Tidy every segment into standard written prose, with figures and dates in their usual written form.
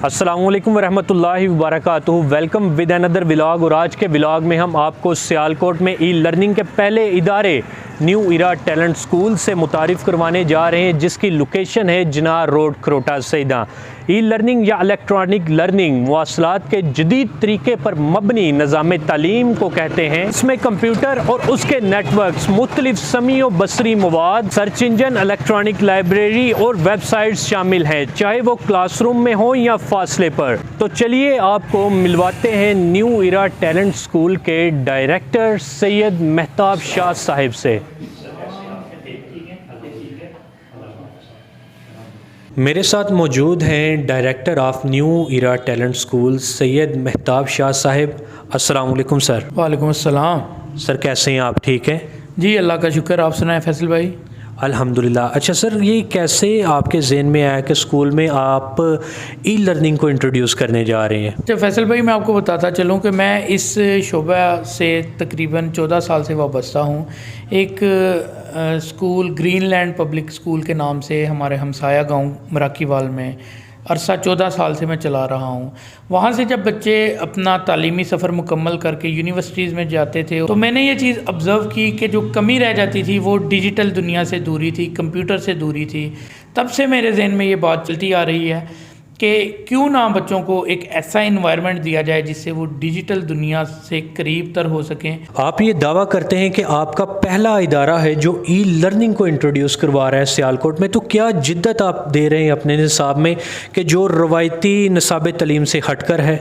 السلام علیکم ورحمۃ اللہ وبرکاتہ۔ ویلکم ود اندر ولاگ، اور آج کے ولاگ میں ہم آپ کو سیالکوٹ میں ای لرننگ کے پہلے ادارے نیو ایرا ٹیلنٹ اسکول سے متعارف کروانے جا رہے ہیں، جس کی لوکیشن ہے جناح روڈ، کھروٹا سیداں۔ ای لرننگ یا الیکٹرانک لرننگ مواصلات کے جدید طریقے پر مبنی نظام تعلیم کو کہتے ہیں۔ اس میں کمپیوٹر اور اس کے نیٹ ورکس، مختلف سمیع و بصری مواد، سرچ انجن، الیکٹرانک لائبریری اور ویب سائٹس شامل ہیں، چاہے وہ کلاس روم میں ہوں یا فاصلے پر۔ تو چلیے آپ کو ملواتے ہیں نیو ایرا ٹیلنٹ اسکول کے ڈائریکٹر سید مہتاب شاہ صاحب سے۔ میرے ساتھ موجود ہیں director of new era talent school Syed Mahtab Shah صاحب۔ السلام علیکم سر۔ وعلیکم السلام سر، کیسے ہیں آپ؟ ٹھیک ہیں جی، اللہ کا شکر۔ آپ سنائیں فیصل بھائی؟ الحمدللہ۔ اچھا سر، یہ کیسے آپ کے ذہن میں آیا کہ اسکول میں آپ ای لرننگ کو انٹروڈیوس کرنے جا رہے ہیں؟ اچھا فیصل بھائی، میں آپ کو بتاتا چلوں کہ میں اس شعبہ سے تقریباً 14 سال سے وابستہ ہوں۔ ایک school green land public school کے نام سے ہمارے ہمسایہ گاؤں مراکی وال میں عرصہ 14 سال سے میں چلا رہا ہوں۔ وہاں سے جب بچے اپنا تعلیمی سفر مکمل کر کے یونیورسٹیز میں جاتے تھے تو میں نے یہ چیز آبزرو کی کہ جو کمی رہ جاتی تھی وہ ڈیجیٹل دنیا سے دوری تھی، کمپیوٹر سے دوری تھی۔ تب سے میرے ذہن میں یہ بات چلتی آ رہی ہے کہ کیوں نہ بچوں کو ایک ایسا انوائرمنٹ دیا جائے جس سے وہ ڈیجیٹل دنیا سے قریب تر ہو سکیں۔ آپ یہ دعویٰ کرتے ہیں کہ آپ کا پہلا ادارہ ہے جو ای لرننگ کو انٹروڈیوس کروا رہا ہے سیالکوٹ میں، تو کیا جدت آپ دے رہے ہیں اپنے نصاب میں کہ جو روایتی نصاب تعلیم سے ہٹ کر ہے؟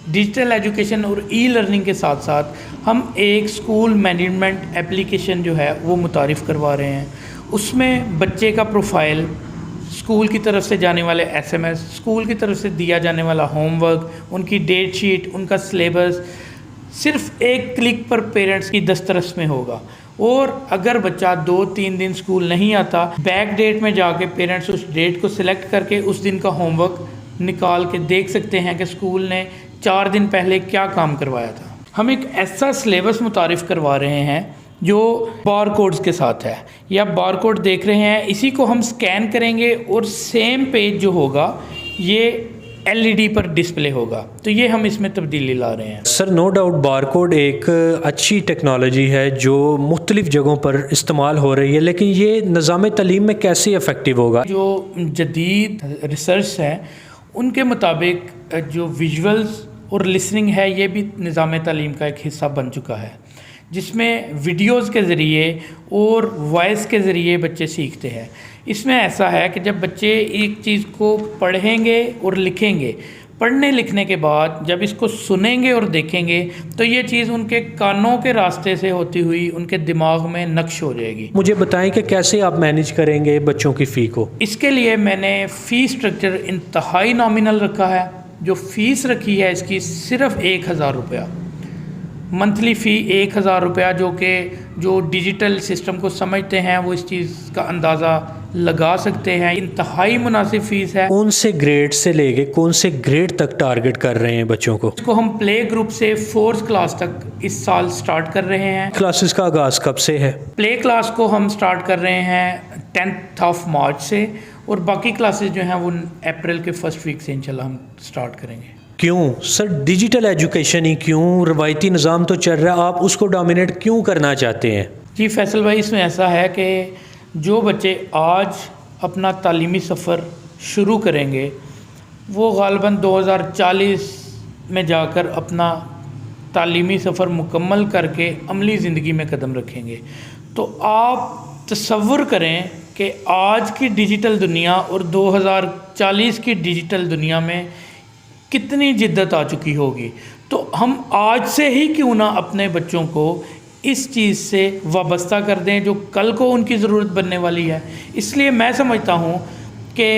ڈیجیٹل ایجوکیشن اور ای لرننگ کے ساتھ ساتھ ہم ایک اسکول مینجمنٹ اپلیکیشن جو ہے وہ متعارف کروا رہے ہیں۔ اس میں بچے کا پروفائل، اسکول کی طرف سے جانے والے ایس ایم ایس، اسکول کی طرف سے دیا جانے والا ہوم ورک، ان کی ڈیٹ شیٹ، ان کا سلیبس صرف ایک کلک پر پیرنٹس کی دسترس میں ہوگا۔ اور اگر بچہ 2-3 دن اسکول نہیں آتا، بیک ڈیٹ میں جا کے پیرنٹس اس ڈیٹ کو سلیکٹ کر کے اس دن کا ہوم ورک نکال کے دیکھ سکتے ہیں کہ اسکول نے 4 دن پہلے کیا کام کروایا تھا۔ ہم ایک ایسا سلیبس متعارف کروا رہے ہیں جو بار کوڈز کے ساتھ ہے، یا بار کوڈ دیکھ رہے ہیں، اسی کو ہم سکین کریں گے اور سیم پیج جو ہوگا یہ ایل ای ڈی پر ڈسپلے ہوگا۔ تو یہ ہم اس میں تبدیلی لا رہے ہیں۔ سر، نو ڈاؤٹ بار کوڈ ایک اچھی ٹیکنالوجی ہے جو مختلف جگہوں پر استعمال ہو رہی ہے، لیکن یہ نظام تعلیم میں کیسے افیکٹو ہوگا؟ جو جدید ریسرچ ہے ان کے مطابق جو ویژولز اور لسننگ ہے یہ بھی نظام تعلیم کا ایک حصہ بن چکا ہے، جس میں ویڈیوز کے ذریعے اور وائس کے ذریعے بچے سیکھتے ہیں۔ اس میں ایسا ہے کہ جب بچے ایک چیز کو پڑھیں گے اور لکھیں گے، پڑھنے لکھنے کے بعد جب اس کو سنیں گے اور دیکھیں گے تو یہ چیز ان کے کانوں کے راستے سے ہوتی ہوئی ان کے دماغ میں نقش ہو جائے گی۔ مجھے بتائیں کہ کیسے آپ مینیج کریں گے بچوں کی فی کو؟ اس کے لیے میں نے فی سٹرکچر انتہائی نامینل رکھا ہے۔ جو فیس رکھی ہے اس کی صرف 1000 روپیہ منتھلی فی، 1000 روپیہ، جو کہ جو ڈیجیٹل سسٹم کو سمجھتے ہیں وہ اس چیز کا اندازہ لگا سکتے ہیں۔ انتہائی مناسب فیس ہے۔ کون سے گریڈ سے لے کے کون سے گریڈ تک ٹارگٹ کر رہے ہیں بچوں کو؟ اس کو ہم پلے گروپ سے 4th کلاس تک اس سال سٹارٹ کر رہے ہیں۔ کلاسز کا آغاز کب سے ہے؟ پلے کلاس کو ہم سٹارٹ کر رہے ہیں 10th آف مارچ سے، اور باقی کلاسز جو ہیں وہ اپریل کے فرسٹ ویک سے انشاءاللہ ہم سٹارٹ کریں گے۔ کیوں سر ڈیجیٹل ایجوکیشن ہی کیوں؟ روایتی نظام تو چل رہا ہے، آپ اس کو ڈومینیٹ کیوں کرنا چاہتے ہیں؟ جی فیصل بھائی، اس میں ایسا ہے کہ جو بچے آج اپنا تعلیمی سفر شروع کریں گے وہ غالباً 2040 میں جا کر اپنا تعلیمی سفر مکمل کر کے عملی زندگی میں قدم رکھیں گے۔ تو آپ تصور کریں کہ آج کی ڈیجیٹل دنیا اور 2040 کی ڈیجیٹل دنیا میں کتنی جدت آ چکی ہوگی۔ تو ہم آج سے ہی کیوں نہ اپنے بچوں کو اس چیز سے وابستہ کر دیں جو کل کو ان کی ضرورت بننے والی ہے۔ اس لیے میں سمجھتا ہوں کہ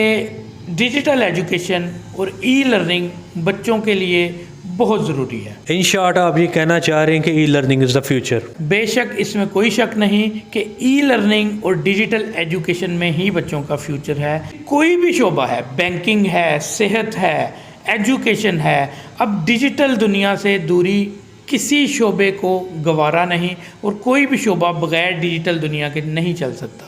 ڈیجیٹل ایجوکیشن اور ای لرننگ بچوں کے لیے بہت ضروری ہے۔ ان شارٹ آپ یہ کہنا چاہ رہے ہیں کہ e learning is the future? بے شک، اس میں کوئی شک نہیں کہ ای لرننگ اور ڈیجیٹل ایجوکیشن میں ہی بچوں کا فیوچر ہے۔ کوئی بھی شعبہ ہے، بینکنگ ہے، صحت ہے، ایجوکیشن ہے، اب ڈیجیٹل دنیا سے دوری کسی شعبے کو گوارا نہیں، اور کوئی بھی شعبہ بغیر ڈیجیٹل دنیا کے نہیں چل سکتا۔